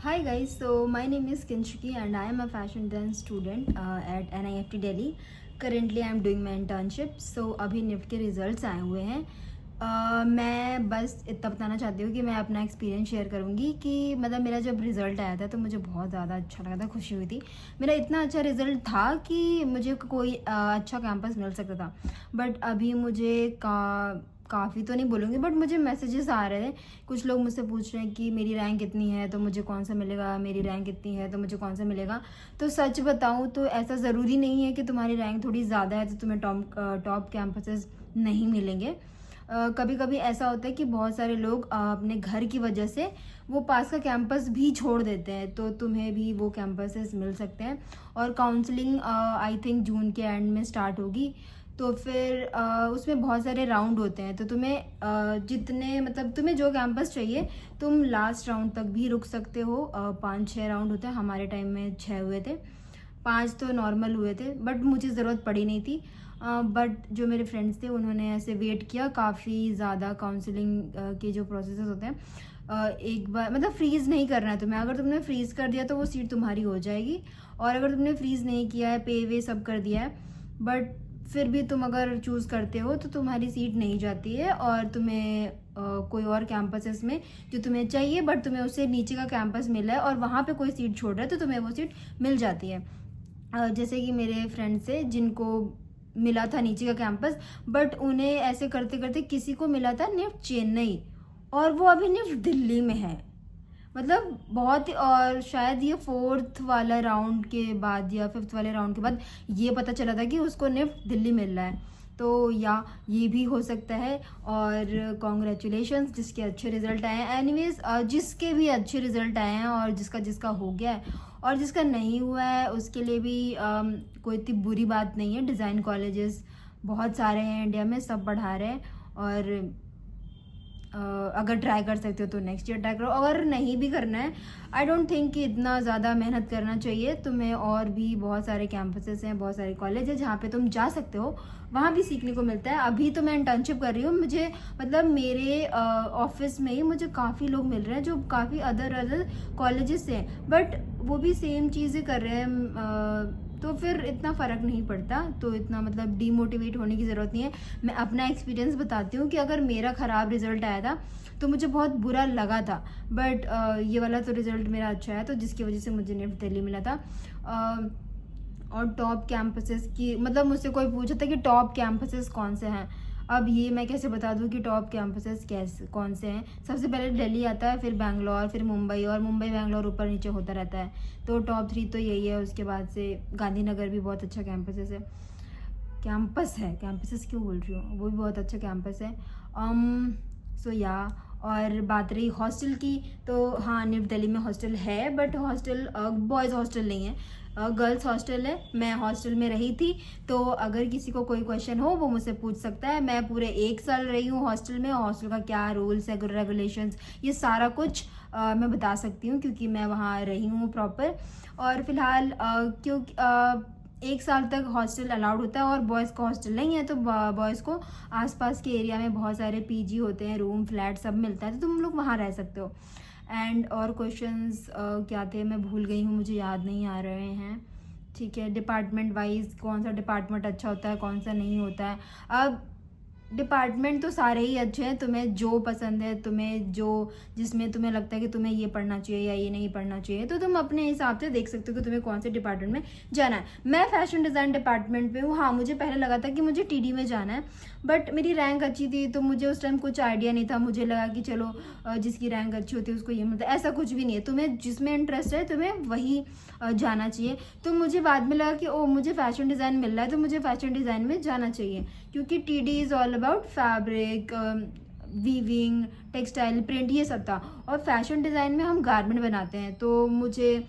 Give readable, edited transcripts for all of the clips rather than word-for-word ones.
Hi guys, so my name is Kinshiki and I am a fashion design student at NIFT Delhi. Currently I am doing my internship. So अभी NIFT के results आए हुए हैं. मैं बस इतना बताना चाहती हूँ कि मैं अपना एक्सपीरियंस शेयर करूँगी कि मतलब मेरा जब रिज़ल्ट आया था तो मुझे बहुत ज़्यादा अच्छा लगा था, खुशी हुई थी. मेरा इतना अच्छा रिज़ल्ट था कि मुझे कोई अच्छा कैंपस मिल सकता था. बट अभी मुझे काफ़ी तो नहीं बोलूँगी, बट मुझे मैसेजेस आ रहे थे. कुछ लोग मुझसे पूछ रहे हैं कि मेरी रैंक कितनी है तो मुझे कौन सा मिलेगा, मेरी रैंक कितनी है तो मुझे कौन सा मिलेगा. तो सच बताऊँ तो ऐसा ज़रूरी नहीं है कि तुम्हारी रैंक थोड़ी ज़्यादा है तो तुम्हें टॉप कैंपसेस नहीं मिलेंगे. कभी कभी ऐसा होता है कि बहुत सारे लोग अपने घर की वजह से वो पास का कैंपस भी छोड़ देते हैं, तो तुम्हें भी वो कैंपसेस मिल सकते हैं. और काउंसलिंग आई थिंक जून के एंड में स्टार्ट होगी. तो फिर उसमें बहुत सारे राउंड होते हैं, तो तुम्हें जितने मतलब तुम्हें जो कैंपस चाहिए तुम लास्ट राउंड तक भी रुक सकते हो. 5-6 राउंड होते हैं, हमारे टाइम में 6 हुए थे. 5 तो नॉर्मल हुए थे बट मुझे ज़रूरत पड़ी नहीं थी. बट जो मेरे फ्रेंड्स थे उन्होंने ऐसे वेट किया काफ़ी ज़्यादा. काउंसलिंग के जो प्रोसेस होते हैं एक बार मतलब फ्रीज़ नहीं करना है तुम्हें. अगर तुमने फ्रीज़ कर दिया तो वो सीट तुम्हारी हो जाएगी, और अगर तुमने फ्रीज़ नहीं किया है, पे वे सब कर दिया है, बट फिर भी तुम अगर चूज़ करते हो तो तुम्हारी सीट नहीं जाती है और तुम्हें कोई और कैंपसेस में जो तुम्हें चाहिए बट तुम्हें उससे नीचे का कैंपस मिला है और वहाँ पे कोई सीट छोड़ रहा है तो तुम्हें वो सीट मिल जाती है. जैसे कि मेरे फ्रेंड्स है जिनको मिला था नीचे का कैंपस, बट उन्हें ऐसे करते करते किसी को मिला था निफ्ट चेन्नई और वो अभी निफ्ट दिल्ली में है. मतलब बहुत ही, और शायद ये 4th वाला राउंड के बाद या 5th वाले राउंड के बाद ये पता चला था कि उसको निफ्ट दिल्ली मिल रहा है. तो या ये भी हो सकता है. और कॉन्ग्रेचुलेशंस जिसके अच्छे रिजल्ट आए हैं. एनीवेज जिसके भी अच्छे रिजल्ट आए हैं और जिसका जिसका हो गया है और जिसका नहीं हुआ है उसके लिए भी कोई इतनी बुरी बात नहीं है. डिज़ाइन कॉलेजेस बहुत सारे हैं इंडिया में, सब पढ़ा रहे हैं. और अगर ट्राई कर सकते हो तो नेक्स्ट ईयर ट्राई करो. अगर नहीं भी करना है आई डोंट थिंक कि इतना ज़्यादा मेहनत करना चाहिए तुम्हें. और भी बहुत सारे कैंपसेस हैं, बहुत सारे कॉलेज हैं जहाँ पे तुम जा सकते हो, वहाँ भी सीखने को मिलता है. अभी तो मैं इंटर्नशिप कर रही हूँ, मुझे मतलब मेरे ऑफिस में ही मुझे काफ़ी लोग मिल रहे हैं जो काफ़ी अदर कॉलेजेस से हैं, बट वो भी सेम चीज़ें कर रहे हैं. तो फिर इतना फ़र्क नहीं पड़ता, तो इतना मतलब डीमोटिवेट होने की ज़रूरत नहीं है. मैं अपना एक्सपीरियंस बताती हूँ कि अगर मेरा ख़राब रिज़ल्ट आया था तो मुझे बहुत बुरा लगा था, बट ये वाला तो रिज़ल्ट मेरा अच्छा है तो जिसकी वजह से मुझे निफ्ट दिल्ली मिला था. और टॉप कैंपसेस की मतलब मुझसे कोई पूछा था कि टॉप कैंपसेस कौन से हैं. अब ये मैं कैसे बता दूँ कि टॉप कैंपसेस कैसे कौन से हैं. सबसे पहले दिल्ली आता है, फिर बैंगलोर, फिर मुंबई, और मुंबई बैंगलोर ऊपर नीचे होता रहता है. तो टॉप 3 तो यही है. उसके बाद से गांधीनगर भी बहुत अच्छा कैंपसेस है, कैंपसेस क्यों बोल रही हूँ, वो भी बहुत अच्छा कैंपस है. सो या और बात रही हॉस्टल की, तो हाँ निफ्ट दिल्ली में हॉस्टल है, बट हॉस्टल बॉयज़ हॉस्टल नहीं है, गर्ल्स हॉस्टल है. मैं हॉस्टल में रही थी, तो अगर किसी को कोई क्वेश्चन हो वो मुझसे पूछ सकता है. मैं पूरे 1 साल रही हूँ हॉस्टल में. हॉस्टल का क्या रूल्स है, रेगुलेशंस, ये सारा कुछ मैं बता सकती हूँ क्योंकि मैं वहाँ रही हूँ प्रॉपर. और फिलहाल क्योंकि 1 साल तक हॉस्टल अलाउड होता है और बॉयज़ का हॉस्टल नहीं है, तो बॉयज़ को आसपास के एरिया में बहुत सारे पीजी होते हैं, रूम फ्लैट सब मिलता है, तो तुम लोग वहाँ रह सकते हो. एंड और क्वेश्चंस क्या थे मैं भूल गई हूँ, मुझे याद नहीं आ रहे हैं. ठीक है, डिपार्टमेंट वाइज कौन सा डिपार्टमेंट अच्छा होता है कौन सा नहीं होता है. अब डिपार्टमेंट तो सारे ही अच्छे हैं, तुम्हें जो पसंद है, तुम्हें जो जिसमें तुम्हें लगता है कि तुम्हें ये पढ़ना चाहिए या ये नहीं पढ़ना चाहिए, तो तुम अपने हिसाब से देख सकते हो कि तुम्हें कौन से डिपार्टमेंट में जाना है. मैं फैशन डिज़ाइन डिपार्टमेंट पे हूँ. हाँ मुझे पहले लगा था कि मुझे टीडी में जाना है, बट मेरी रैंक अच्छी थी तो मुझे उस टाइम कुछ आइडिया नहीं था. मुझे लगा कि चलो जिसकी रैंक अच्छी होती है उसको ये मिलता है. ऐसा कुछ भी नहीं है, तुम्हें जिसमें इंटरेस्ट है तुम्हें वही जाना चाहिए. तो मुझे बाद में लगा कि ओ मुझे फैशन डिज़ाइन मिल रहा है तो मुझे फैशन डिज़ाइन में जाना चाहिए, क्योंकि TD is all about fabric, weaving, textile, print, ये सब था. और फैशन डिज़ाइन में हम गारमेंट बनाते हैं, तो मुझे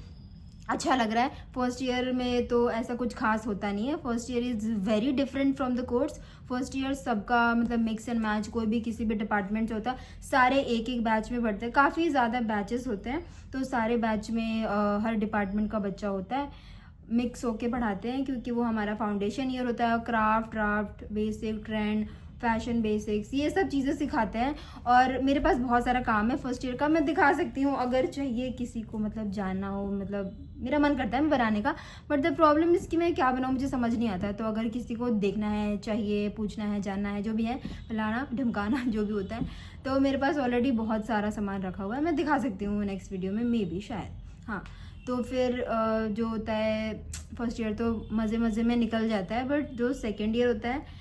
अच्छा लग रहा है. फर्स्ट ईयर में तो ऐसा कुछ खास होता नहीं है. First year is very different from the course. First year सबका मतलब मिक्स एंड मैच, कोई भी किसी भी डिपार्टमेंट से होता है. सारे एक एक बैच में पढ़ते हैं, काफ़ी ज़्यादा बैचेस होते हैं, तो सारे बैच में हर डिपार्टमेंट का बच्चा होता है. मिक्स होके पढ़ाते हैं क्योंकि वो हमारा फाउंडेशन ईयर होता है. Craft, basic, trend, fashion basics, ये सब चीज़ें सिखाते हैं। और मेरे पास बहुत सारा काम है फर्स्ट ईयर का, मैं दिखा सकती हूँ अगर चाहिए किसी को, मतलब जानना हो, मतलब मेरा मन करता है मैं बनाने का, बट द प्रॉब्लम इज़ कि मैं क्या बनाऊँ मुझे समझ नहीं आता। तो अगर किसी को देखना है, चाहिए, पूछना है, जानना है, जो भी है, फलाना ढमकाना जो भी होता है, तो मेरे पास ऑलरेडी बहुत सारा सामान रखा हुआ है, मैं दिखा सकती हूँ नेक्स्ट वीडियो में, मे बी, शायद। हाँ, तो फिर जो होता है फर्स्ट ईयर तो मज़े मज़े में निकल जाता है, बट जो सेकेंड ईयर होता है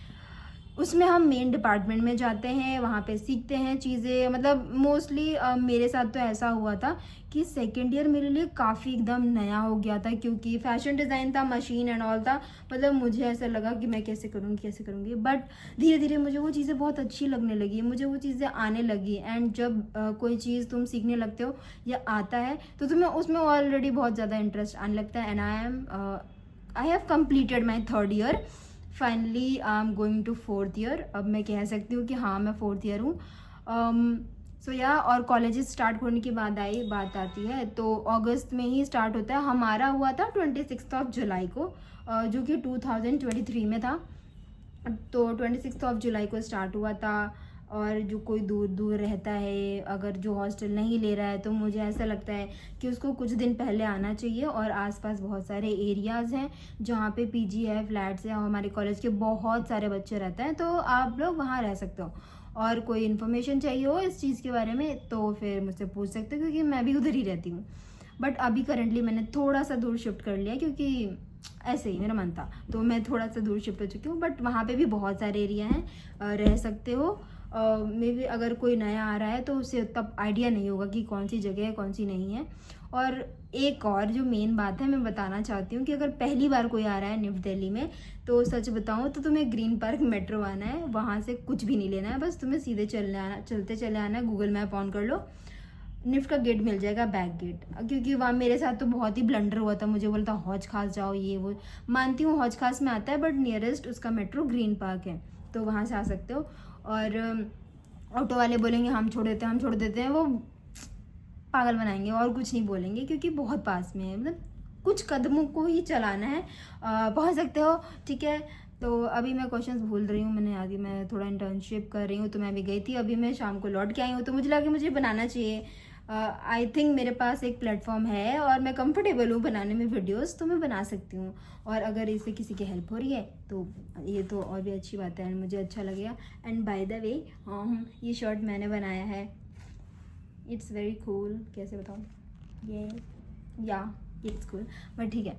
उसमें हम मेन डिपार्टमेंट में जाते हैं, वहाँ पे सीखते हैं चीज़ें। मतलब मोस्टली मेरे साथ तो ऐसा हुआ था कि सेकेंड ईयर मेरे लिए काफ़ी एकदम नया हो गया था, क्योंकि फैशन डिज़ाइन था, मशीन एंड ऑल था। मतलब मुझे ऐसा लगा कि मैं कैसे करूँगी, बट धीरे धीरे मुझे वो चीज़ें बहुत अच्छी लगने लगी, मुझे वो चीज़ें आने लगी। एंड जब कोई चीज़ तुम सीखने लगते हो या आता है तो तुम्हें उसमें ऑलरेडी बहुत ज़्यादा इंटरेस्ट आने लगता है। And I have completed my third year, finally I am going to fourth year. अब मैं कह सकती हूँ कि हाँ मैं फोर्थ ईयर हूँ। सो या और कॉलेजेस स्टार्ट होने की बात आती है तो अगस्त में ही स्टार्ट होता है। हमारा हुआ था 26 जुलाई को, जो कि 2023 में था। तो 26 जुलाई को स्टार्ट हुआ था। और जो कोई दूर दूर रहता है, अगर जो हॉस्टल नहीं ले रहा है, तो मुझे ऐसा लगता है कि उसको कुछ दिन पहले आना चाहिए। और आसपास बहुत सारे एरियाज़ हैं जहाँ पे पीजी है, फ्लैट्स हैं, और हमारे कॉलेज के बहुत सारे बच्चे रहते हैं, तो आप लोग वहाँ रह सकते हो। और कोई इन्फॉर्मेशन चाहिए हो इस चीज़ के बारे में तो फिर मुझसे पूछ सकते हो, क्योंकि मैं भी उधर ही रहती हूँ। बट अभी करंटली मैंने थोड़ा सा दूर शिफ्ट कर लिया, क्योंकि ऐसे ही मेरा मन था, तो मैं थोड़ा सा दूर शिफ्ट हो चुकी हूँ। बट वहाँ पे भी बहुत सारे एरिया हैं, रह सकते हो। मे बी अगर कोई नया आ रहा है तो उसे तब आइडिया नहीं होगा कि कौन सी जगह है, कौन सी नहीं है। और एक और जो मेन बात है मैं बताना चाहती हूँ कि अगर पहली बार कोई आ रहा है न्यू दिल्ली में, तो सच बताऊँ तो तुम्हें ग्रीन पार्क मेट्रो आना है, वहाँ से कुछ भी नहीं लेना है, बस तुम्हें सीधे चलते चले आना है। गूगल मैप ऑन कर लो, निफ्ट का गेट मिल जाएगा, बैक गेट। क्योंकि वहाँ मेरे साथ तो बहुत ही ब्लंडर हुआ था, मुझे बोलता हौज खास जाओ, ये वो। मानती हूँ हौज खास में आता है, बट नियरेस्ट उसका मेट्रो ग्रीन पार्क है, तो वहाँ से आ सकते हो। और ऑटो वाले बोलेंगे हम छोड़ देते हैं, वो पागल बनाएंगे और कुछ नहीं बोलेंगे, क्योंकि बहुत पास में है। मतलब कुछ कदमों को ही चलाना है, पहुँच सकते हो, ठीक है। तो अभी मैं क्वेश्चंस भूल रही हूँ, मैं थोड़ा इंटर्नशिप कर रही हूँ, तो मैं अभी गई थी, अभी मैं शाम को लौट के आई हूँ, तो मुझे लगा मुझे बनाना चाहिए। आई थिंक मेरे पास एक प्लेटफॉर्म है और मैं कंफर्टेबल हूँ बनाने में वीडियोस, तो मैं बना सकती हूँ। और अगर इससे किसी की हेल्प हो रही है तो ये तो और भी अच्छी बात है, मुझे अच्छा लगेगा। एंड बाय द वे, ये शर्ट मैंने बनाया है, इट्स वेरी कूल, कैसे बताऊँ, ये या इट्स कूल, बट ठीक है।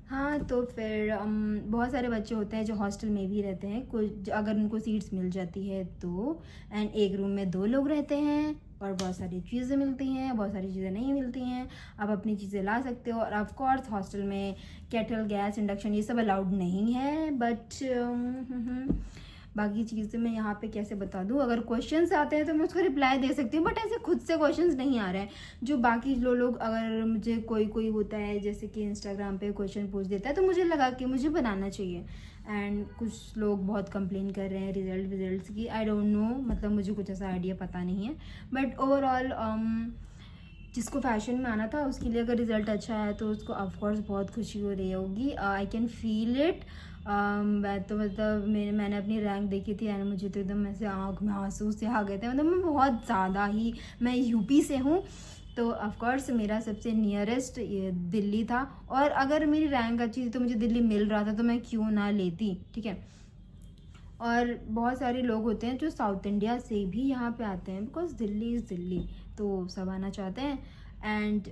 हाँ, तो फिर बहुत सारे बच्चे होते हैं जो हॉस्टल में भी रहते हैं, कुछ अगर उनको सीट्स मिल जाती है तो। एंड एक रूम में 2 लोग रहते हैं और बहुत सारी चीज़ें मिलती हैं, बहुत सारी चीज़ें नहीं मिलती हैं, आप अपनी चीज़ें ला सकते हो। और ऑफ कोर्स हॉस्टल में केटल, गैस, इंडक्शन ये सब अलाउड नहीं है, बट बाकी चीज़ें मैं यहाँ पे कैसे बता दूँ। अगर क्वेश्चंस आते हैं तो मैं उसको रिप्लाई दे सकती हूँ, बट ऐसे खुद से क्वेश्चंस नहीं आ रहे हैं। जो बाकी लोग, अगर मुझे कोई होता है जैसे कि इंस्टाग्राम पे क्वेश्चन पूछ देता है, तो मुझे लगा कि मुझे बनाना चाहिए। एंड कुछ लोग बहुत कंप्लेन कर रहे हैं रिजल्ट्स की, आई डोंट नो, मतलब मुझे कुछ ऐसा आइडिया पता नहीं है। बट ओवरऑल जिसको फैशन में आना था उसके लिए अगर रिज़ल्ट अच्छा है तो उसको ऑफकोर्स बहुत खुशी हो रही होगी। I can feel it. मैं तो मतलब मैंने अपनी रैंक देखी थी एंड मुझे तो एकदम ऐसे आँख में आंसू से आ गए थे। मतलब मैं बहुत ज़्यादा ही, मैं यूपी से हूँ, तो ऑफकोर्स मेरा सबसे नियरेस्ट ये दिल्ली था। और अगर मेरी रैंक अच्छी थी तो मुझे दिल्ली मिल रहा था, तो मैं क्यों ना लेती, ठीक है। और बहुत सारे लोग होते हैं जो साउथ इंडिया से भी यहाँ पे आते हैं, बिकॉज दिल्ली इज़ दिल्ली, तो सब आना चाहते हैं। एंड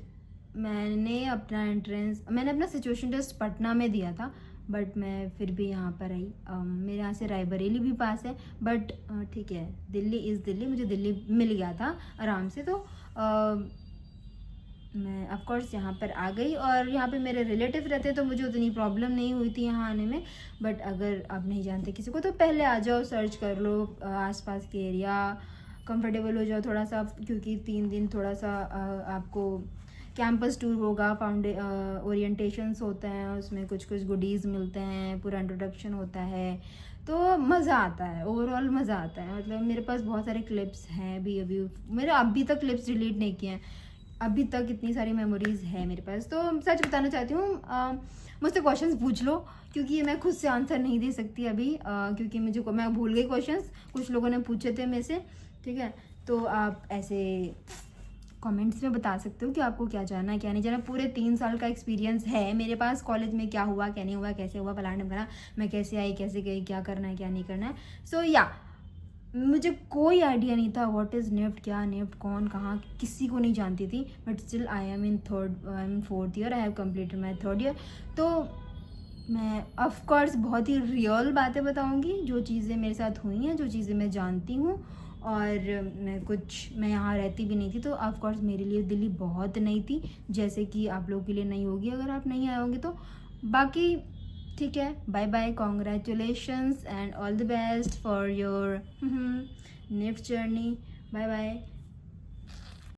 मैंने अपना सिचुएशन टेस्ट पटना में दिया था, बट मैं फिर भी यहाँ पर आई। मेरे यहाँ से रायबरेली भी पास है, बट ठीक है, दिल्ली इज़ दिल्ली, मुझे दिल्ली मिल गया था आराम से। तो मैं ऑफ कोर्स यहाँ पर आ गई और यहाँ पे मेरे रिलेटिव रहते, तो मुझे उतनी प्रॉब्लम नहीं हुई थी यहाँ आने में। बट अगर आप नहीं जानते किसी को तो पहले आ जाओ, सर्च कर लो आसपास के एरिया, कंफर्टेबल हो जाओ थोड़ा सा, क्योंकि 3 दिन थोड़ा सा आपको कैंपस टूर होगा, ओरिएंटेशंस होते हैं, उसमें कुछ गुडीज़ मिलते हैं, पूरा इंट्रोडक्शन होता है, तो मज़ा आता है, ओवरऑल मज़ा आता है। मतलब मेरे पास बहुत सारे क्लिप्स हैं, अभी मेरे अभी तक क्लिप्स डिलीट नहीं किए हैं, अभी तक इतनी सारी मेमोरीज़ है मेरे पास। तो सच बताना चाहती हूँ, मुझसे क्वेश्चंस पूछ लो, क्योंकि मैं खुद से आंसर नहीं दे सकती अभी, क्योंकि मैं भूल गई क्वेश्चंस, कुछ लोगों ने पूछे थे मेरे से, ठीक है। तो आप ऐसे कमेंट्स में बता सकते हो कि आपको क्या जानना है क्या नहीं जानना। पूरे 3 साल का एक्सपीरियंस है मेरे पास, कॉलेज में क्या हुआ क्या नहीं हुआ, कैसे हुआ, फलाना ढिमकाना, मैं कैसे आई कैसे गई, क्या करना है क्या नहीं करना है। सो या मुझे कोई आइडिया नहीं था व्हाट इज़ निफ्ट, क्या निफ्ट, कौन कहाँ, किसी को नहीं जानती थी। But still I am in 4th year, I have completed my 3rd year. तो मैं ऑफ कोर्स बहुत ही रियल बातें बताऊंगी, जो चीज़ें मेरे साथ हुई हैं, जो चीज़ें मैं जानती हूँ। और मैं यहाँ रहती भी नहीं थी, तो ऑफ कोर्स मेरे लिए दिल्ली बहुत नई थी, जैसे कि आप लोगों के लिए नहीं होगी अगर आप नहीं आए होंगे तो। बाकी ठीक है, bye bye, congratulations and all the best for your NIFT journey. Bye bye.